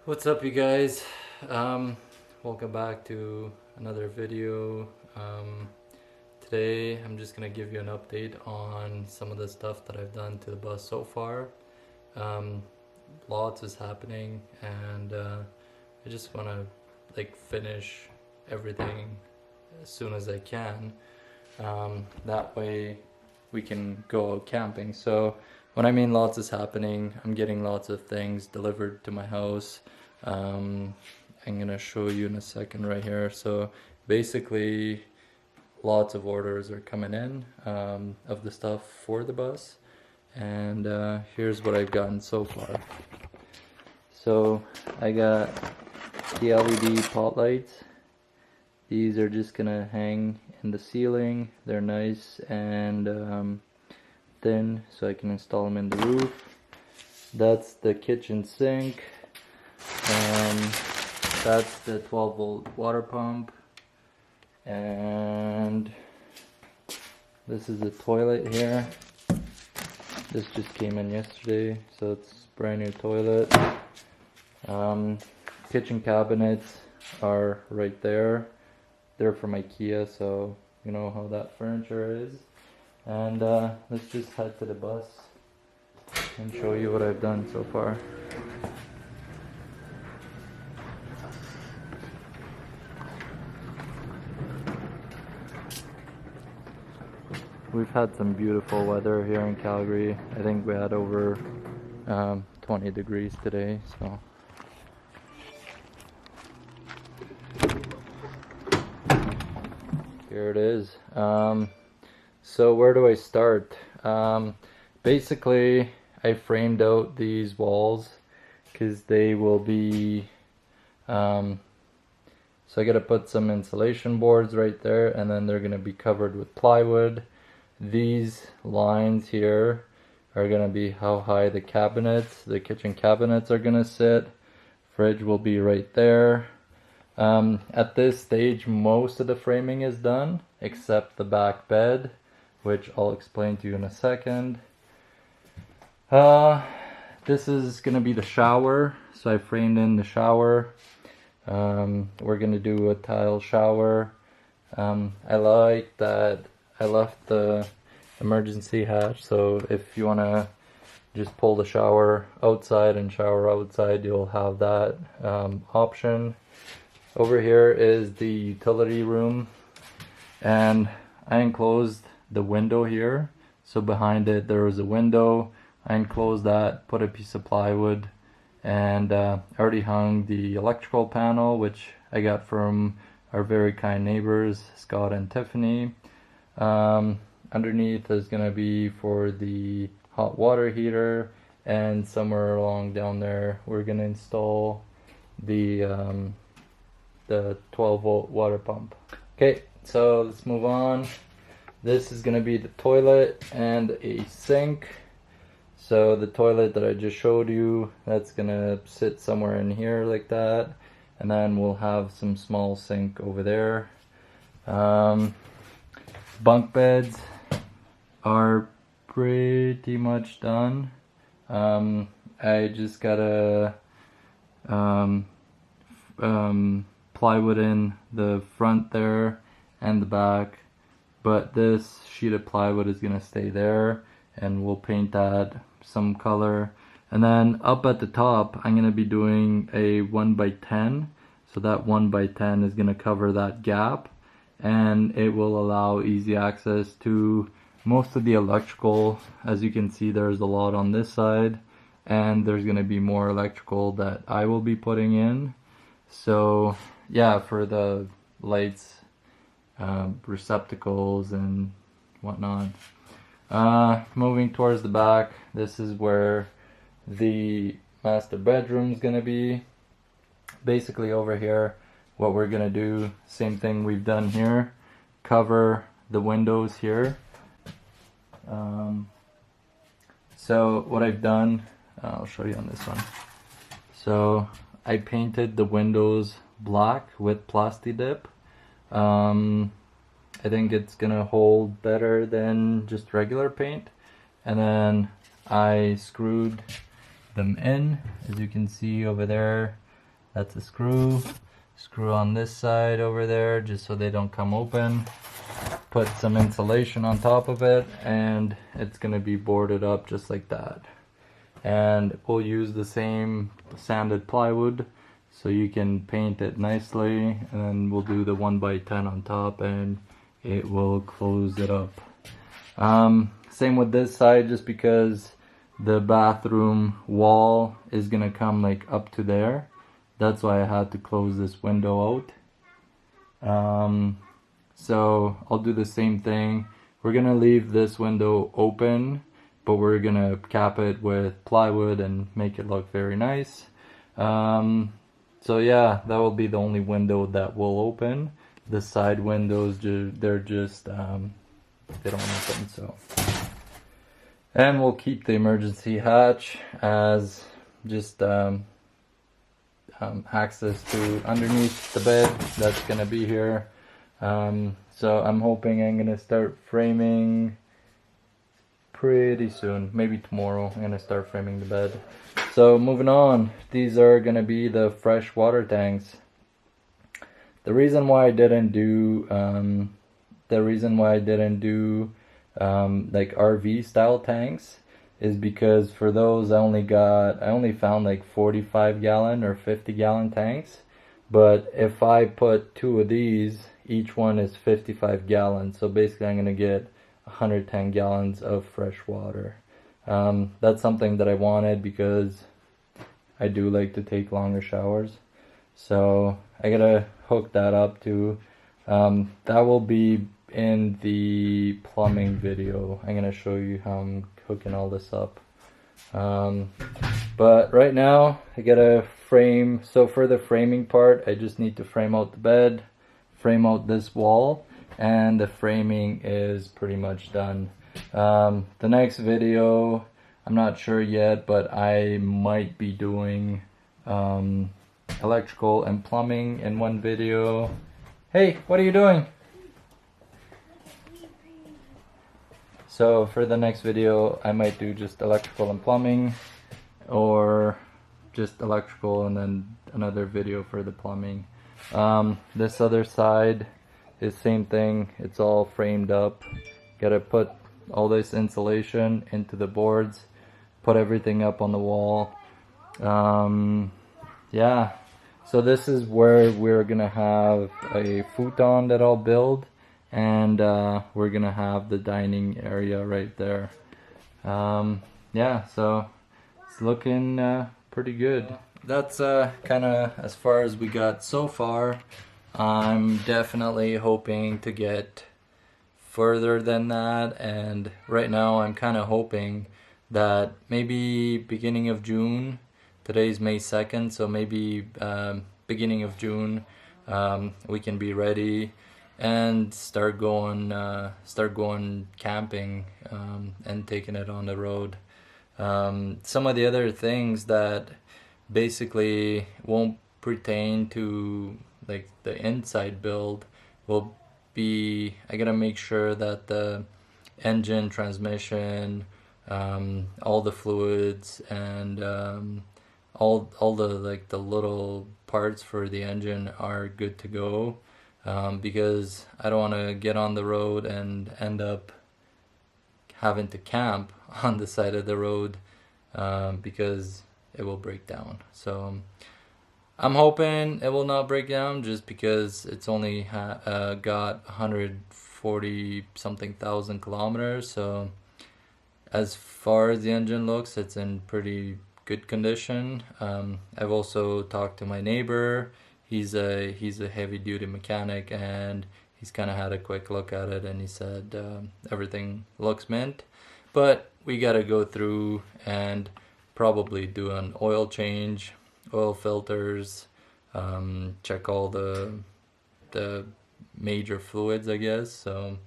What's up, you guys? Welcome back to another video. Today I'm just gonna give you an update on some of the stuff that I've done to the bus so far. Lots is happening, and I just want to finish everything as soon as I can. That way we can go out camping. So when I mean lots is happening, I'm getting lots of things delivered to my house. I'm gonna show you in a second right here. So basically lots of orders are coming in of the stuff for the bus, and here's what I've gotten so far. So I got the LED pot lights. These are just gonna hang in the ceiling. They're nice and thin, so I can install them in the roof. That's the kitchen sink, and that's the 12-volt water pump, and this is the toilet here. This just came in yesterday, so it's a brand new toilet. Kitchen cabinets are right there. They're from IKEA, so you know how that furniture is. And let's just head to the bus and show you what I've done so far. We've had some beautiful weather here in Calgary. I think we had over 20 degrees today, so here it is. So where do I start? Basically, I framed out these walls because they will be, so I gotta put some insulation boards right there, and then they're gonna be covered with plywood. These lines here are gonna be how high the kitchen cabinets are gonna sit. Fridge will be right there. At this stage, most of the framing is done, except the back bed, which I'll explain to you in a second. This is gonna be the shower, so I framed in the shower. We're gonna do a tile shower. I like that I left the emergency hatch, so if you wanna just pull the shower outside and shower outside, you'll have that option. Over here is the utility room, and I enclosed the window here. So behind it there was a window. I enclosed that, put a piece of plywood, and already hung the electrical panel, which I got from our very kind neighbors, Scott and Tiffany. Underneath is gonna be for the hot water heater, and somewhere along down there we're gonna install the 12-volt water pump. Okay, so let's move on. This is gonna be the toilet and a sink. So the toilet that I just showed you, that's gonna sit somewhere in here like that, and then we'll have some small sink over there. Bunk beds are pretty much done. I just gotta plywood in the front there and the back, but this sheet of plywood is gonna stay there, and we'll paint that some color. And then up at the top I'm gonna be doing a 1x10, so that 1x10 is gonna cover that gap, and it will allow easy access to most of the electrical. As you can see, there's a lot on this side, and there's gonna be more electrical that I will be putting in. So yeah, for the lights, receptacles and whatnot. Moving towards the back, this is where the master bedroom is gonna be. Basically over here, what we're gonna do, same thing we've done here, cover the windows here. So what I've done, I'll show you on this one. So I painted the windows black with Plasti Dip. I think it's gonna hold better than just regular paint. And then I screwed them in, as you can see over there. That's a screw. Screw on this side over there just so they don't come open. Put some insulation on top of it, and it's gonna be boarded up just like that. And we'll use the same sanded plywood so you can paint it nicely, and then we'll do the 1x10 on top and it will close it up. Same with this side, just because the bathroom wall is gonna come like up to there. That's why I had to close this window out. So I'll do the same thing. We're gonna leave this window open, but we're gonna cap it with plywood and make it look very nice. So yeah, that will be the only window that will open. The side windows, they're just, they don't open, so. And we'll keep the emergency hatch as just access to underneath the bed that's gonna be here. So I'm hoping I'm gonna start framing pretty soon, maybe tomorrow. I'm gonna start framing the bed. So moving on, these are gonna be the fresh water tanks. The reason why I didn't do like RV style tanks is because for those I only found like 45 gallon or 50 gallon tanks. But if I put 2 of these, each one is 55 gallons. So basically I'm gonna get 110 gallons of fresh water. That's something that I wanted because I do like to take longer showers. So I gotta hook that up too. That will be in the plumbing video. I'm gonna show you how I'm hooking all this up. But right now I gotta frame. So for the framing part, I just need to frame out the bed, frame out this wall, and the framing is pretty much done. The next video, I'm not sure yet, but I might be doing electrical and plumbing in one video. Hey, what are you doing? So for the next video, I might do just electrical and plumbing, or just electrical and then another video for the plumbing. This other side is same thing. It's all framed up. Gotta put all this insulation into the boards, put everything up on the wall. Yeah, so this is where we're gonna have a futon that I'll build, and we're gonna have the dining area right there. Yeah, so it's looking pretty good. That's kind of as far as we got so far. I'm definitely hoping to get further than that, and right now I'm kind of hoping that maybe beginning of June. Today's May 2nd, so maybe beginning of June we can be ready and start going camping and taking it on the road. Some of the other things that basically won't pertain to like the inside build will be, I gotta make sure that the engine, transmission, all the fluids, and all the like the little parts for the engine are good to go, because I don't want to get on the road and end up having to camp on the side of the road because it will break down. So I'm hoping it will not break down, just because it's only got 140 something thousand kilometers. So as far as the engine looks, it's in pretty good condition. I've also talked to my neighbor. He's a heavy duty mechanic, and he's kind of had a quick look at it, and he said everything looks mint, but we gotta go through and probably do an oil change, oil filters, check all the major fluids, I guess. So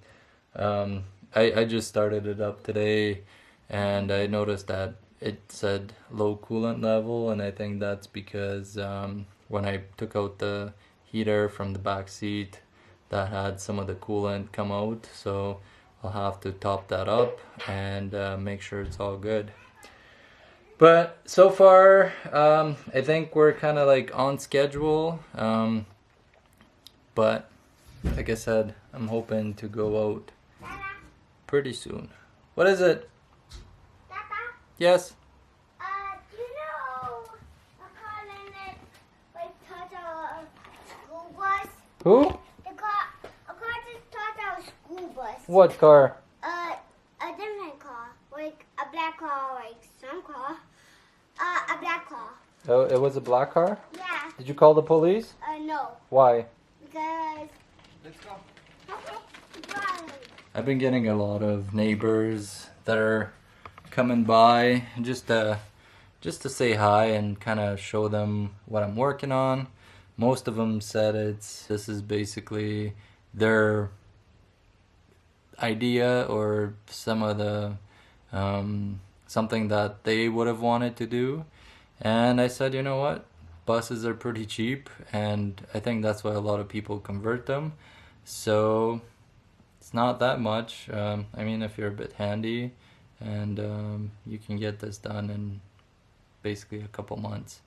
I just started it up today, and I noticed that it said low coolant level, and I think that's because when I took out the heater from the back seat, that had some of the coolant come out. So I'll have to top that up and make sure it's all good. But so far, I think we're kind of like on schedule. But like I said, I'm hoping to go out pretty soon. What is it? Papa, Yes? do you know a car in it like touch our school bus? Who? A car just touched our school bus. What car? A different car, like a black car, like some car. A black car. Oh, it was a black car? Yeah. Did you call the police? No, Why? because. Let's go. Okay. I've been getting a lot of neighbors that are coming by just to say hi and kind of show them what I'm working on. Most of them said this is basically their idea or some of the something that they would have wanted to do. And I said, you know what? Buses are pretty cheap, and I think that's why a lot of people convert them. So it's not that much. I mean, if you're a bit handy, and you can get this done in basically a couple months.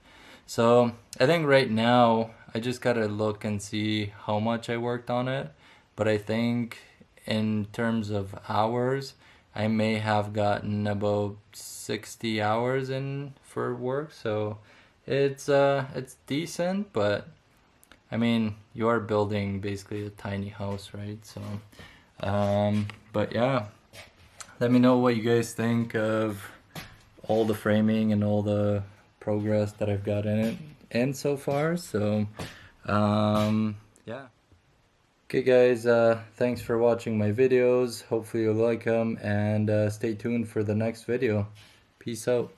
So I think right now I just gotta look and see how much I worked on it. But I think in terms of hours, I may have gotten about 60 hours in for work. So it's decent, but I mean, you are building basically a tiny house, right? So but yeah, let me know what you guys think of all the framing and all the progress that I've got in it and so far. So yeah. Okay guys, thanks for watching my videos. Hopefully you'll like them, and stay tuned for the next video. Peace out.